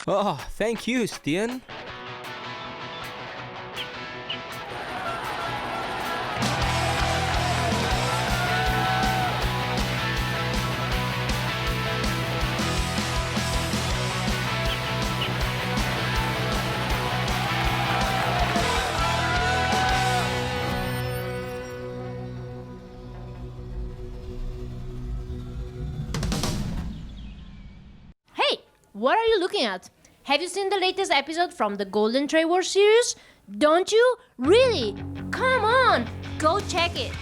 Oh, thank you, Stian. Hey, what are you looking at? Have you seen the latest episode from the Golden Trail War series? Don't you? Really? Come on, go check it.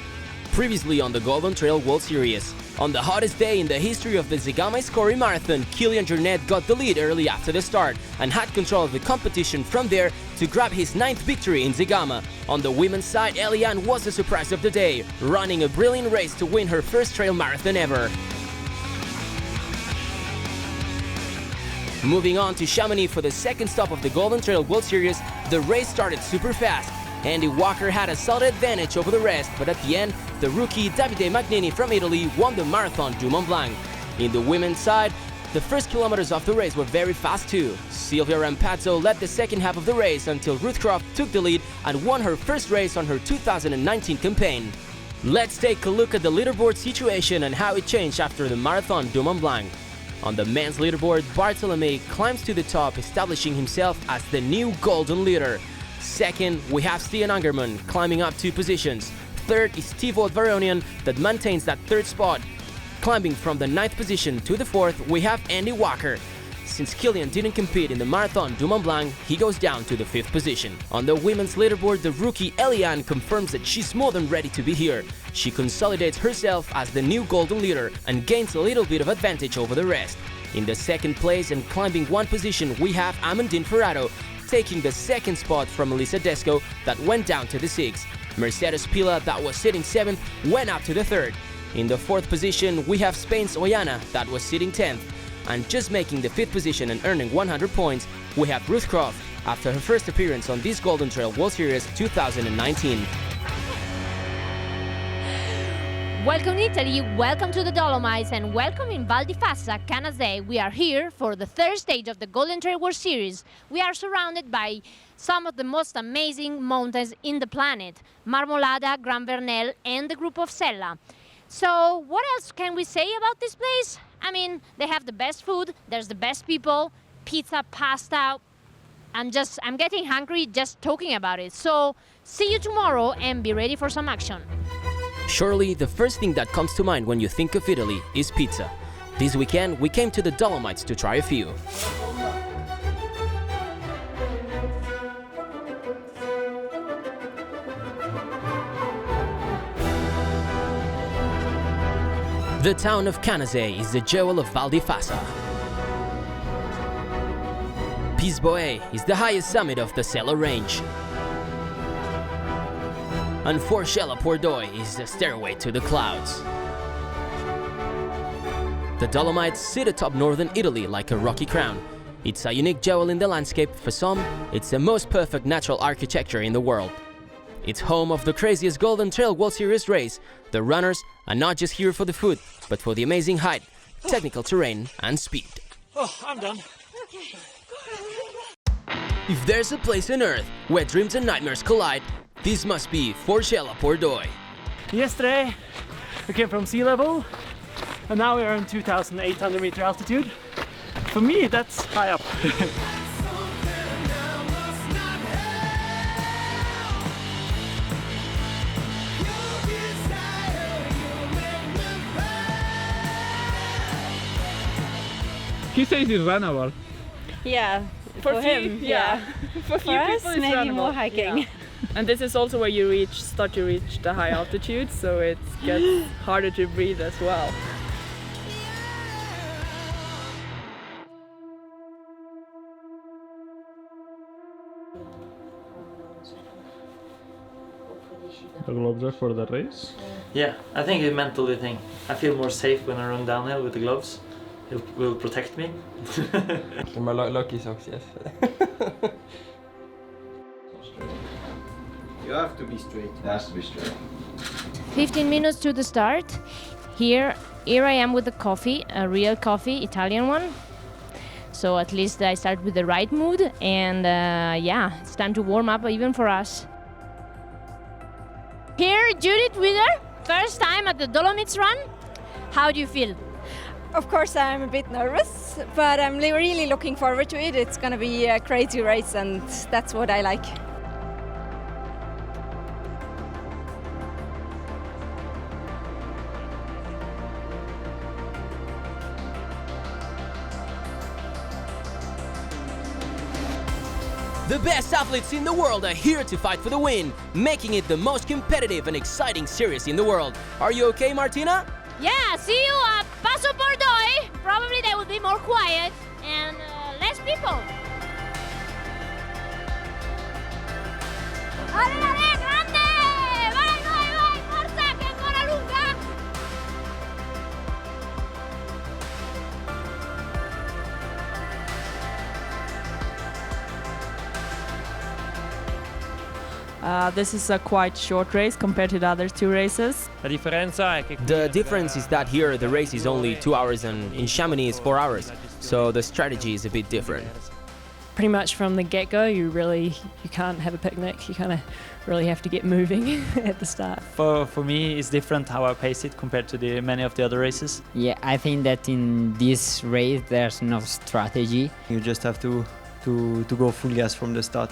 Previously on the Golden Trail World Series. On the hottest day in the history of the Zegama Scoring Marathon, Kilian Jornet got the lead early after the start and had control of the competition from there to grab his 9th victory in Zegama. On the women's side, Eliane was the surprise of the day, running a brilliant race to win her first trail marathon ever. Moving on to Chamonix for the second stop of the Golden Trail World Series, the race started super fast. Andy Walker had a solid advantage over the rest, but at the end, the rookie Davide Magnini from Italy won the Marathon du Mont Blanc. In the women's side, the first kilometers of the race were very fast too. Silvia Rampazzo led the second half of the race until Ruth Croft took the lead and won her first race on her 2019 campaign. Let's take a look at the leaderboard situation and how it changed after the Marathon du Mont Blanc. On the men's leaderboard, Bartolomé climbs to the top, establishing himself as the new golden leader. Second, we have Stian Angerman climbing up 2 positions. Third is Thibaut Varonian that maintains that third spot. Climbing from the 9th position to the 4th, we have Andy Walker. Since Kilian didn't compete in the Marathon du Mont Blanc, he goes down to the 5th position. On the women's leaderboard, the rookie Eliane confirms that she's more than ready to be here. She consolidates herself as the new golden leader and gains a little bit of advantage over the rest. In the second place and climbing 1 position, we have Amandine Ferraro, taking the 2nd spot from Elisa Desco that went down to the 6th. Mercedes Pila, that was sitting 7th, went up to the 3rd. In the 4th position, we have Spain's Ollana, that was sitting 10th. And just making the 5th position and earning 100 points, we have Ruth Croft, after her first appearance on this Golden Trail World Series 2019. Welcome Italy, welcome to the Dolomyths, and welcome in Val di Fassa, Canazei. We are here for the 3rd stage of the Golden Trail World Series. We are surrounded by some of the most amazing mountains in the planet, Marmolada, Gran Vernel, and the group of Sella. So what else can we say about this place? I mean, they have the best food, there's the best people, pizza, pasta. I'm getting hungry just talking about it. So see you tomorrow and be ready for some action. Surely, the first thing that comes to mind when you think of Italy is pizza. This weekend, we came to the Dolomites to try a few. The town of Canazei is the jewel of Val di Fassa. Pisboe is the highest summit of the Sella Range. And Forcella Pordoi is the stairway to the clouds. The Dolomites sit atop northern Italy like a rocky crown. It's a unique jewel in the landscape. For some, it's the most perfect natural architecture in the world. It's home of the craziest Golden Trail World Series race. The runners are not just here for the food, but for the amazing height, technical terrain, and speed. Oh, I'm done. If there's a place on Earth where dreams and nightmares collide, this must be Forcella Pordoi. Yesterday, we came from sea level, and now we are in 2,800 meter altitude. For me, that's high up. He says it's runnable. Yeah, for him, yeah. For us, maybe more hiking. Yeah. And this is also where you start to reach the high altitude, so it gets harder to breathe as well. The gloves are for the race? Yeah, I think it's a mental thing. I feel more safe when I run downhill with the gloves. It will protect me. My lucky socks, yes. You have to be straight. It has to be straight. 15 minutes to the start. Here I am with the coffee, a real coffee, Italian one. So at least I start with the right mood, and yeah, it's time to warm up even for us. Here, Judith Wither, first time at the Dolomyths run. How do you feel? Of course, I'm a bit nervous, but I'm really looking forward to it. It's going to be a crazy race, and that's what I like. The best athletes in the world are here to fight for the win, making it the most competitive and exciting series in the world. Are you okay, Martina? Yeah, see you at Paso por Doy. Probably they will be more quiet and less people. Ale, ale, grande! Vai, vai, vai, forza, che ancora lunga! This is a quite short race compared to the other two races. The difference is that here the race is only 2 hours and in Chamonix is 4 hours, so the strategy is a bit different. Pretty much from the get-go, you can't have a picnic. You kind of really have to get moving at the start. For me, it's different how I pace it compared to many of the other races. Yeah, I think that in this race there's no strategy. You just have to go full gas from the start.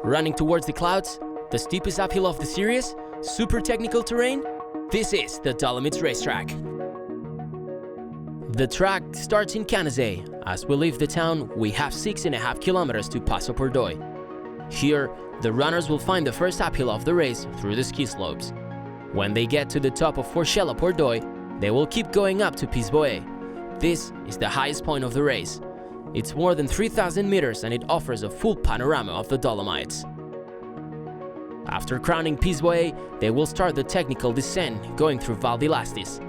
Running towards the clouds, the steepest uphill of the series, super technical terrain, this is the Dolomyths racetrack. The track starts in Canazei. As we leave the town, we have 6.5 kilometers to Paso por Doy. Here, the runners will find the first uphill of the race through the ski slopes. When they get to the top of Forchella por Doy, they will keep going up to Pisboe. This is the highest point of the race. It's more than 3,000 meters and it offers a full panorama of the Dolomites. After crowning Pisboe, they will start the technical descent going through Val di Lastis.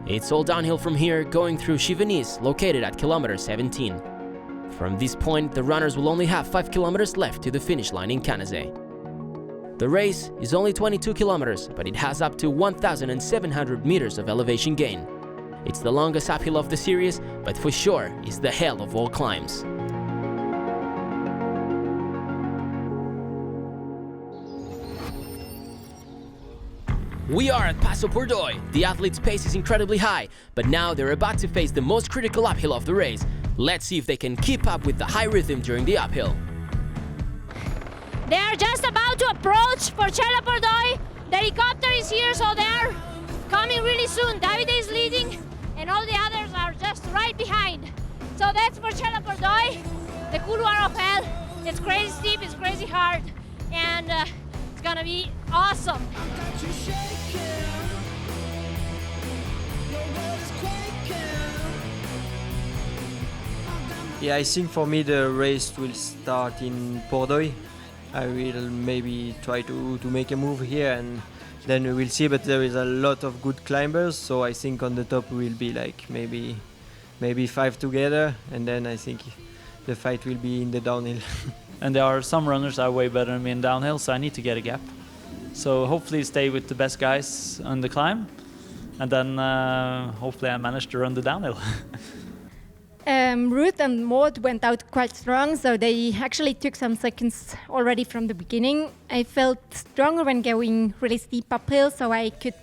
It's all downhill from here, going through Chivenis, located at kilometer 17. From this point, the runners will only have 5 kilometers left to the finish line in Canazei. The race is only 22 kilometers, but it has up to 1,700 meters of elevation gain. It's the longest uphill of the series, but for sure is the hell of all climbs. We are at Paso por Doy. The athletes' pace is incredibly high, but now they're about to face the most critical uphill of the race. Let's see if they can keep up with the high rhythm during the uphill. They are just about to approach Forchella por Doy. The helicopter is here, so they are coming really soon. Davide is leading, and all the others are just right behind. So that's Forchella por Doy, the couloir of hell. It's crazy steep, it's crazy hard, and it's gonna be awesome. Yeah, I think for me the race will start in Pordoy. I will maybe try to make a move here and then we will see, but there is a lot of good climbers, so I think on the top we will be like maybe 5 together, and then I think the fight will be in the downhill. And there are some runners that are way better than me in downhill, so I need to get a gap. So hopefully stay with the best guys on the climb, and then hopefully I manage to run the downhill. Ruth and Maud went out quite strong, so they actually took some seconds already from the beginning. I felt stronger when going really steep uphill, so I could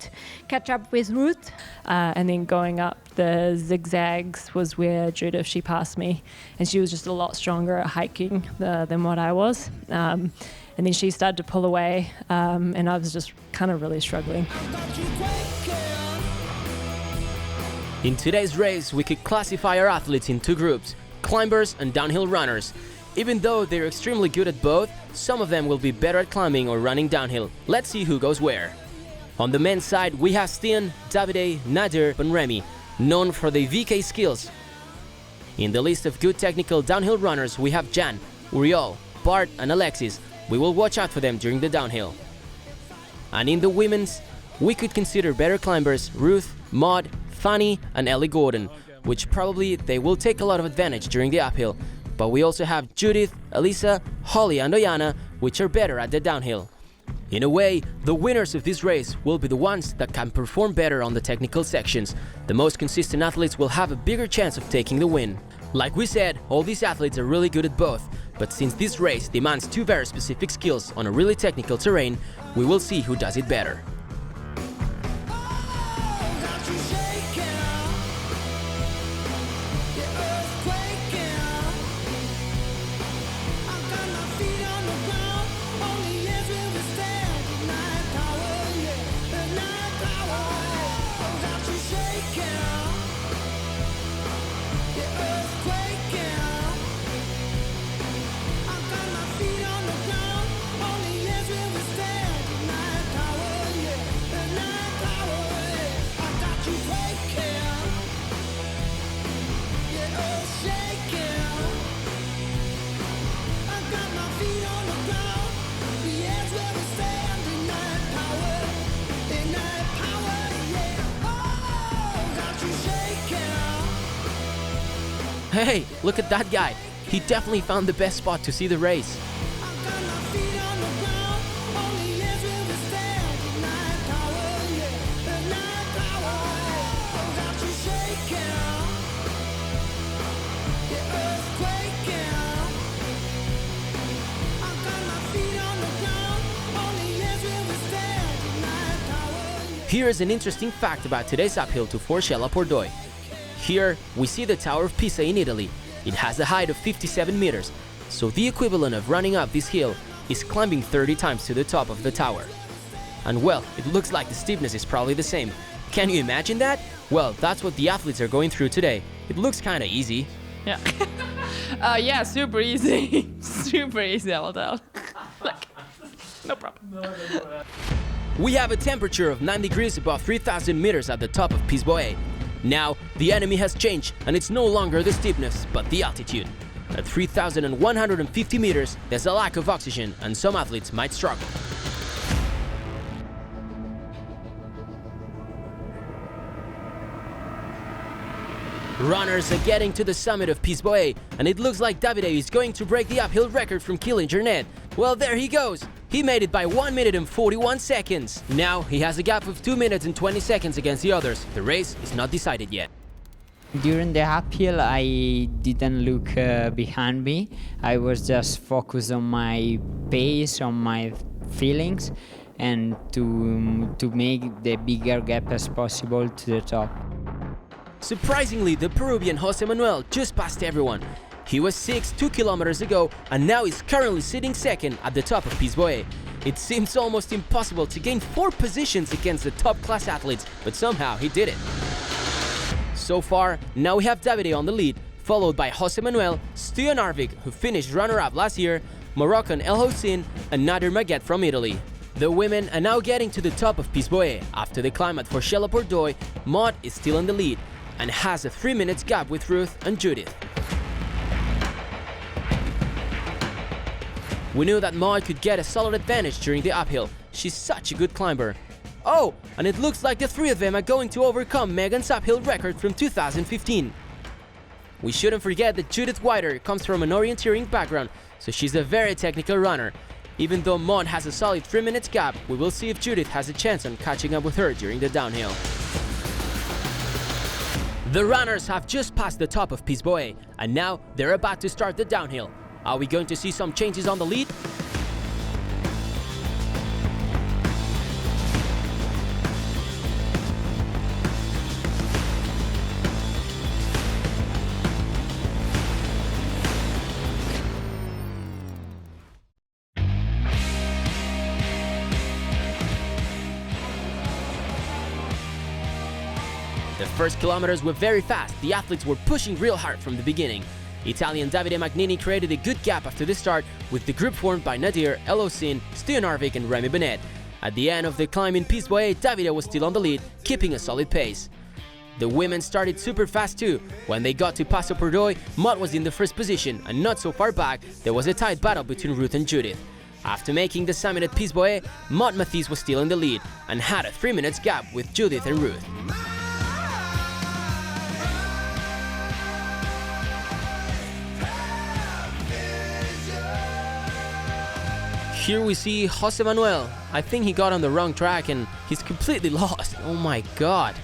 catch up with Ruth. And then going up the zigzags was where Judith, she passed me, and she was just a lot stronger at hiking than what I was. And then she started to pull away, and I was just kind of really struggling. In today's race, we could classify our athletes in 2 groups, climbers and downhill runners. Even though they're extremely good at both, some of them will be better at climbing or running downhill. Let's see who goes where. On the men's side, we have Stian, Davide, Nader and Remy, known for their VK skills. In the list of good technical downhill runners, we have Jan, Uriol, Bart and Alexis. We will watch out for them during the downhill. And in the women's, we could consider better climbers Ruth, Maud, Fanny and Ellie Gordon, which probably they will take a lot of advantage during the uphill, but we also have Judith, Elisa, Holly and Oyana, which are better at the downhill. In a way, the winners of this race will be the ones that can perform better on the technical sections. The most consistent athletes will have a bigger chance of taking the win. Like we said, all these athletes are really good at both, but since this race demands two very specific skills on a really technical terrain, we will see who does it better. Hey, look at that guy! He definitely found the best spot to see the race. Here is an interesting fact about today's uphill to Forcella Pordoi. Here, we see the Tower of Pisa in Italy. It has a height of 57 meters, so the equivalent of running up this hill is climbing 30 times to the top of the tower. And well, it looks like the steepness is probably the same. Can you imagine that? Well, that's what the athletes are going through today. It looks kinda easy. Yeah. Yeah, super easy. Super easy, I will tell. Like, no problem. We have a temperature of 9 degrees above 3,000 meters at the top of Pisboe. Now, the enemy has changed, and it's no longer the steepness, but the altitude. At 3,150 meters, there's a lack of oxygen, and some athletes might struggle. Runners are getting to the summit of Pisboe, and it looks like Davide is going to break the uphill record from Killinger Net. Well, there he goes! He made it by 1 minute and 41 seconds. Now he has a gap of 2 minutes and 20 seconds against the others. The race is not decided yet. During the uphill, I didn't look behind me. I was just focused on my pace, on my feelings, and to make the bigger gap as possible to the top. Surprisingly, the Peruvian Jose Manuel just passed everyone. He was 6 2 kilometers ago, and now is currently sitting second at the top of Pisboe. It seems almost impossible to gain 4 positions against the top class athletes, but somehow he did it. So far, now we have Davide on the lead, followed by Jose Manuel, Stu Narvik, who finished runner-up last year, Moroccan El Hossein, and Nadir Maguet from Italy. The women are now getting to the top of Pisboe. After the climb at Forcella Pordoi, Maud is still in the lead and has a 3 minutes gap with Ruth and Judith. We knew that Maud could get a solid advantage during the uphill. She's such a good climber. Oh, and it looks like the 3 of them are going to overcome Megan's uphill record from 2015. We shouldn't forget that Judith Whiter comes from an orienteering background, so she's a very technical runner. Even though Maud has a solid 3 minutes gap, we will see if Judith has a chance on catching up with her during the downhill. The runners have just passed the top of Pisboe, and now they're about to start the downhill. Are we going to see some changes on the lead? The first kilometers were very fast. The athletes were pushing real hard from the beginning. Italian Davide Magnini created a good gap after the start, with the group formed by Nadir, El Hossein, Stu Narvik and Remy Benet. At the end of the climb in Pisboe, Davide was still on the lead, keeping a solid pace. The women started super fast too. When they got to Passo Pordoi, Maud was in the first position, and not so far back, there was a tight battle between Ruth and Judith. After making the summit at Pisboe, Maud Mathies was still in the lead, and had a 3 minutes gap with Judith and Ruth. Here we see Jose Manuel. I think he got on the wrong track and he's completely lost. Oh my god.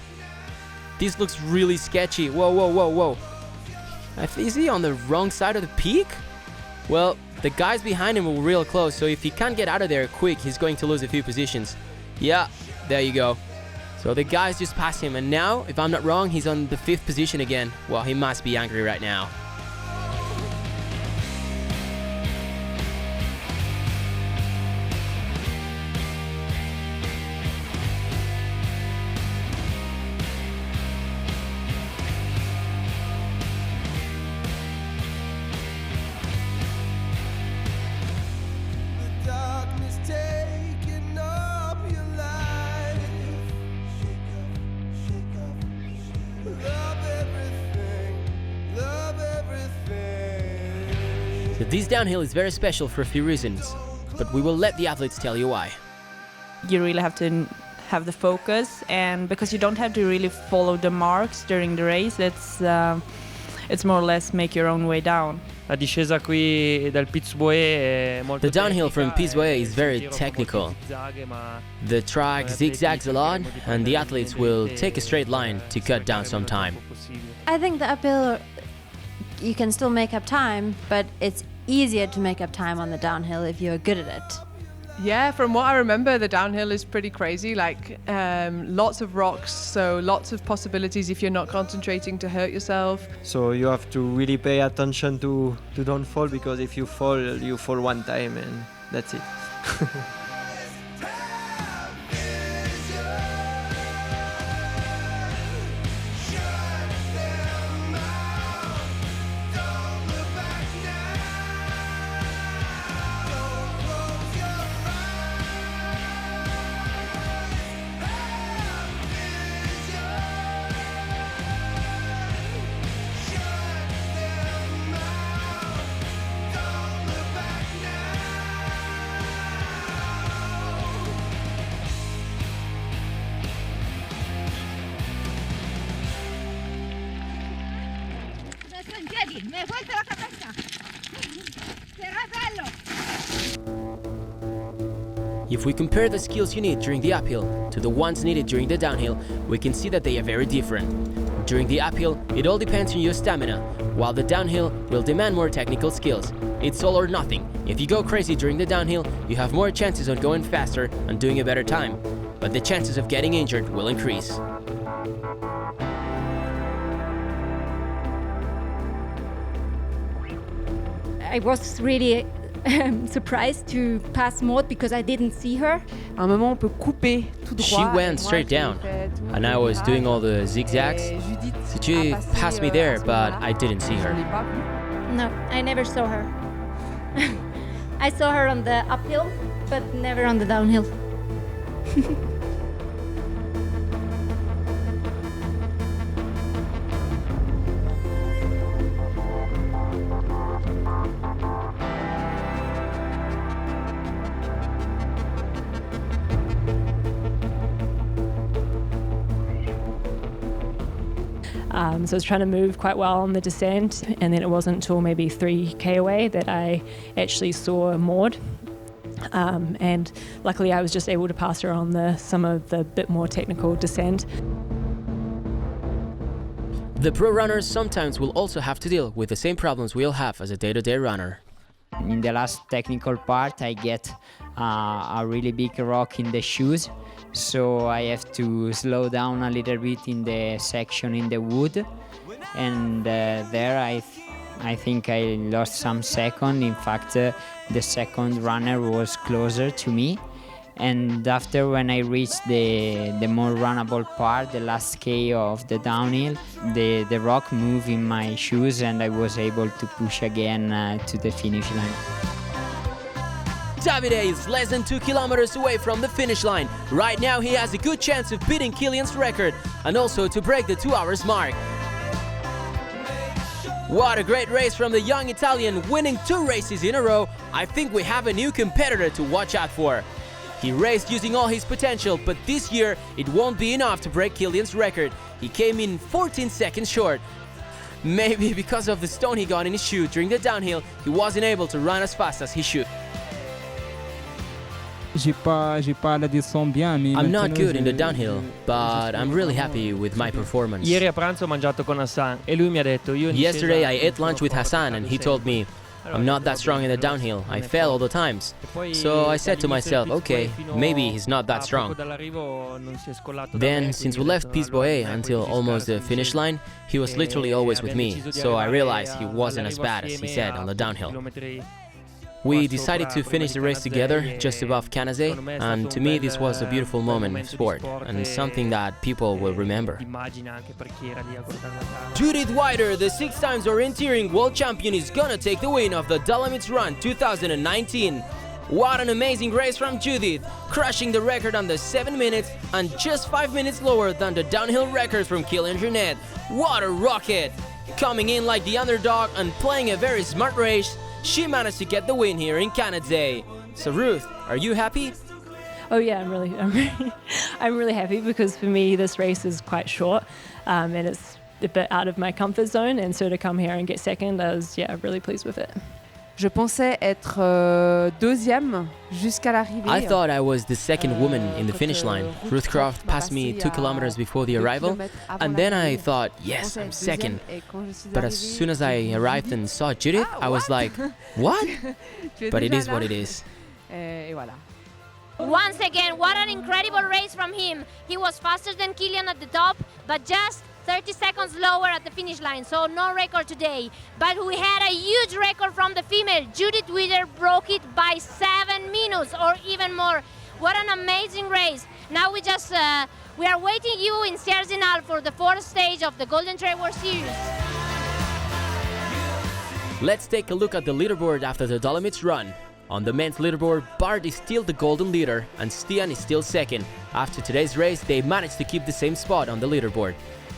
This looks really sketchy. Whoa, whoa, whoa, whoa. Is he on the wrong side of the peak? Well, the guys behind him were real close, so if he can't get out of there quick, he's going to lose a few positions. Yeah, there you go. So the guys just passed him, and now, if I'm not wrong, he's on the 5th position again. Well, he must be angry right now. So this downhill is very special for a few reasons, but we will let the athletes tell you why. You really have to have the focus, and because you don't have to really follow the marks during the race, it's more or less make your own way down. La discesa qui del Pizzboe è molto The downhill from Pizzboe is very technical. The track zigzags a lot, and the athletes will take a straight line to cut down some time. I think the uphill, you can still make up time, but it's easier to make up time on the downhill if you're good at it. Yeah, from what I remember, the downhill is pretty crazy, like lots of rocks, so lots of possibilities if you're not concentrating to hurt yourself. So you have to really pay attention to don't fall, because if you fall one time and that's it. If we compare the skills you need during the uphill to the ones needed during the downhill, we can see that they are very different. During the uphill, it all depends on your stamina, while the downhill will demand more technical skills. It's all or nothing. If you go crazy during the downhill, you have more chances of going faster and doing a better time, but the chances of getting injured will increase. I was really surprised to pass Maud because I didn't see her. She went straight down, and I was doing all the zigzags. So she passed me there, but I didn't see her. No, I never saw her. I saw her on the uphill, but never on the downhill. So I was trying to move quite well on the descent, and then it wasn't until maybe 3k away that I actually saw Maud. And luckily I was just able to pass her on some of the bit more technical descent. The pro runners sometimes will also have to deal with the same problems we'll have as a day-to-day runner. In the last technical part, I get a really big rock in the shoes, so I have to slow down a little bit in the section in the wood, and there I think I lost some second. In fact, the second runner was closer to me, and after when I reached the more runnable part, the last K of the downhill, the rock moved in my shoes and I was able to push again to the finish line. Davide is less than 2 kilometers away from the finish line. Right now he has a good chance of beating Kilian's record and also to break the 2 hours mark. What a great race from the young Italian, winning 2 races in a row. I think we have a new competitor to watch out for. He raced using all his potential, but this year it won't be enough to break Kilian's record. He came in 14 seconds short. Maybe because of the stone he got in his shoe during the downhill, he wasn't able to run as fast as he should. I'm not good in the downhill, but I'm really happy with my performance. Ieri a pranzo ho mangiato con Hassan e lui mi ha detto io in Yesterday I discesa ate lunch with Hassan and he told me, I'm not that strong in the downhill, I fail all the times. So I said to myself, okay, maybe he's not that strong. Then, since we left Pisboe until almost the finish line, he was literally always with me, so I realized he wasn't as bad as he said on the downhill. We decided to finish the race together just above Canazei, and to me this was a beautiful moment of sport and something that people will remember. Judith Wider, the 6 times orienteering world champion, is gonna take the win of the Dolomyths Run 2019. What an amazing race from Judith, crushing the record under 7 minutes and just 5 minutes lower than the downhill record from Kilian Jornet. What a rocket! Coming in like the underdog and playing a very smart race, she managed to get the win here in Canada. So Ruth, are you happy? Oh yeah, I'm really happy because for me this race is quite short and it's a bit out of my comfort zone, and so to come here and get second, I was really pleased with it. Je pensais être deuxième jusqu'à l'arrivée. I thought I was the second woman in the finish line. Ruth Croft passed me 2 kilometers before the arrival, and then I thought, yes, I'm second. But as soon as I arrived and saw Judith, I was like, what? But it is what it is. Once again, what an incredible race from him. He was faster than Kilian at the top, but just 30 seconds lower at the finish line, so no record today. But we had a huge record from the female. Judith Wider broke it by 7 minutes or even more. What an amazing race. Now we are waiting you in Sierre-Zinal for the 4th stage of the Golden Trail World Series. Let's take a look at the leaderboard after the Dolomyths Run. On the men's leaderboard, Bart is still the golden leader and Stian is still second. After today's race, they managed to keep the same spot on the leaderboard.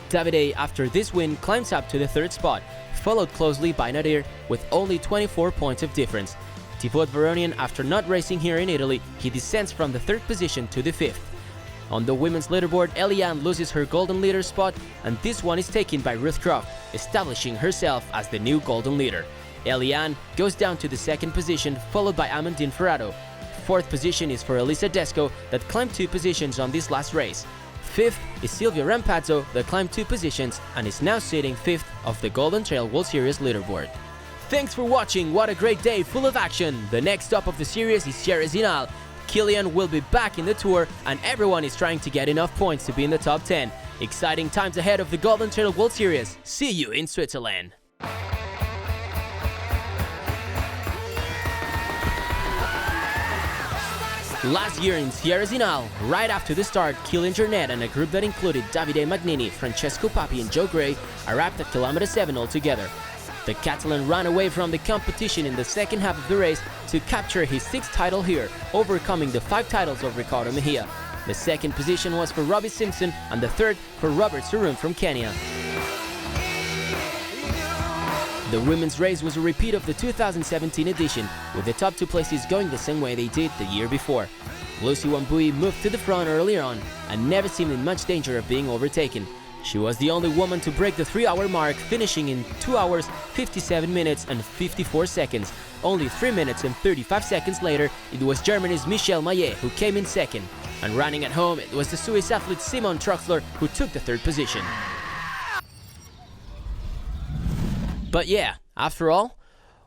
Davide, after this win, climbs up to the 3rd spot, followed closely by Nadir with only 24 points of difference. Thibaut Varonian, after not racing here in Italy, he descends from the 3rd position to the 5th. On the women's leaderboard, Eliane loses her golden leader spot, and this one is taken by Ruth Croft, establishing herself as the new golden leader. Eliane goes down to the 2nd position, followed by Amandine Ferraro. 4th position is for Elisa Desco, that climbed 2 positions on this last race. 5th is Silvia Rampazzo, that climbed 2 positions and is now sitting 5th of the Golden Trail World Series leaderboard. Thanks for watching, what a great day full of action! The next stop of the series is Sierre-Zinal. Kilian will be back in the tour and everyone is trying to get enough points to be in the top 10. Exciting times ahead of the Golden Trail World Series. See you in Switzerland! Last year in Sierre-Zinal, right after the start, Kilian Jornet and a group that included Davide Magnini, Francesco Papi and Joe Gray arrived at kilometer 7 altogether. The Catalan ran away from the competition in the second half of the race to capture his 6th title here, overcoming the 5 titles of Ricardo Mejia. The 2nd position was for Robbie Simpson and the 3rd for Robert Sarun from Kenya. The women's race was a repeat of the 2017 edition, with the top 2 places going the same way they did the year before. Lucy Wambui moved to the front earlier on and never seemed in much danger of being overtaken. She was the only woman to break the 3-hour mark, finishing in 2 hours, 57 minutes and 54 seconds. Only 3 minutes and 35 seconds later, it was Germany's Michelle Maillet who came in second. And running at home, it was the Swiss athlete Simon Troxler who took the 3rd position. But yeah, after all,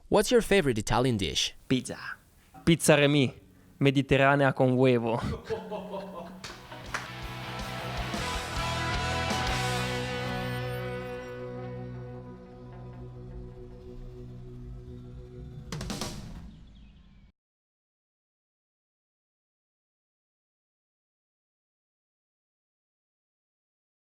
what's your favorite Italian dish? Pizza. Pizza Remi, mediterranea con huevo.